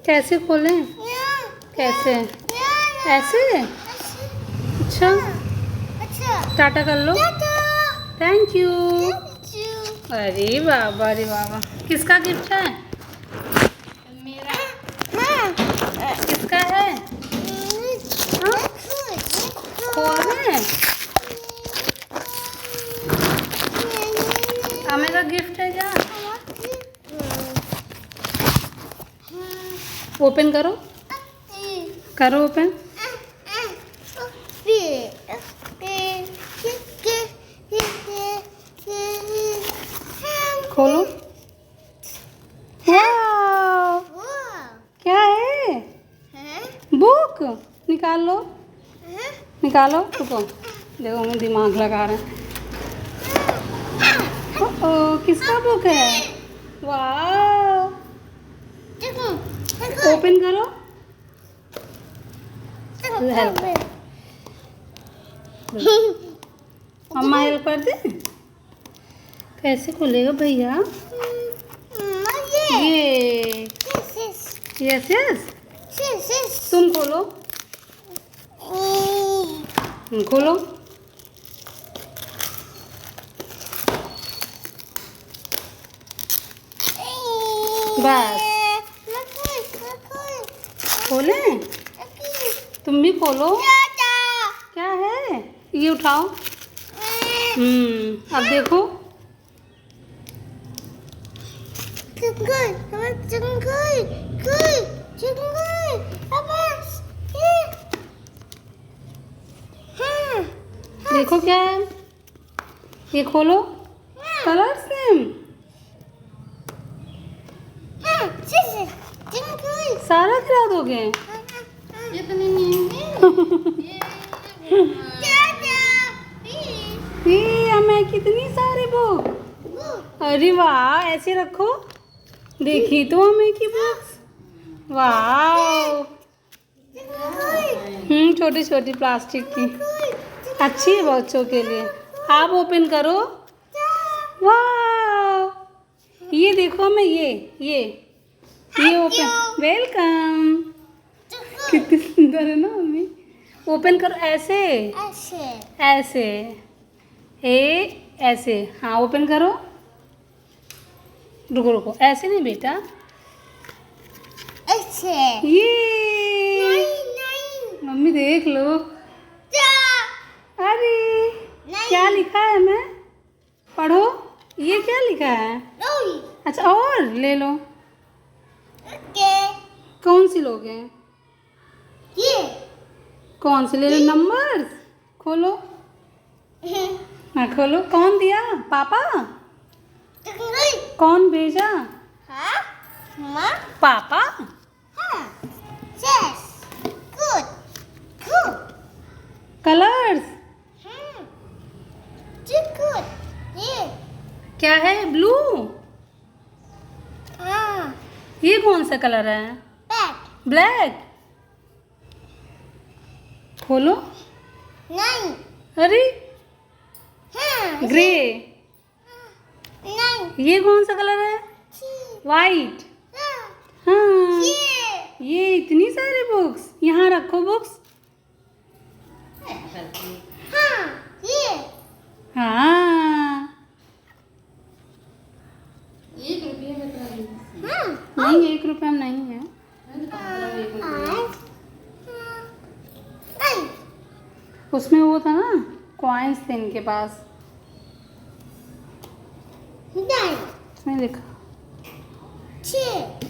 कैसे खोलें? कैसे? ऐसे? अच्छा, टाटा कर लो। Thank you. अरे बाबा, अरे बाबा, किसका गिफ्ट है? मेरा। किसका है? हाँ? खोल रहे हैं? हमें का गिफ्ट है क्या? ओपन करो, करो ओपन। खोलो। क्या है? बुक निकाल लो, निकालो। रुको, देखो हमें दिमाग लगा रहे हैं। ओह, किसका बुक है? वाह, ओपन करो। मम्मा हेल्प कर दे। कैसे खुलेगा भैया? ये यस यस, तुम खोलो। खोलो। बस खोले। तुम भी खोलो। क्या है ये? उठाओ। अब देखो। देखो क्या है ये? खोलो। Colour same. सारा खिला दोगे? ये हमें कितनी सारी बुक। अरे वाह, ऐसे रखो। देखी तो हमें की बुक्स। वाह, छोटी छोटी प्लास्टिक की, अच्छी है बच्चों के लिए। आप ओपन करो। वाह, ये देखो हमें ये ओपन। वेलकम। कितनी सुंदर है ना मम्मी। ओपन करो। ऐसे ऐसे ऐसे। हाँ, ओपन करो। रुको रुको, ऐसे नहीं बेटा, ऐसे। ये मम्मी देख लो। अरे क्या लिखा है? मैं पढ़ो। ये क्या लिखा है? अच्छा, और ले लो। कौन सी लोगे? ये कौन सी ले लो? नंबर खोलो। हाँ, खोलो। कौन दिया? पापा? कौन भेजा? पापा। कलर्स क्या है? ब्लू। ये कौन सा कलर है? ब्लैक। खोलो। नहीं। अरे ग्रे। नहीं। ये कौन सा कलर है? वाइट। हाँ, ये इतनी सारी बुक्स। यहाँ रखो बुक्स। हाँ, 1 रुपये में नहीं, 1 रुपये में नहीं है। उसमें वो था ना, कॉइन्स थे इनके पास। उसमें लिखा 6।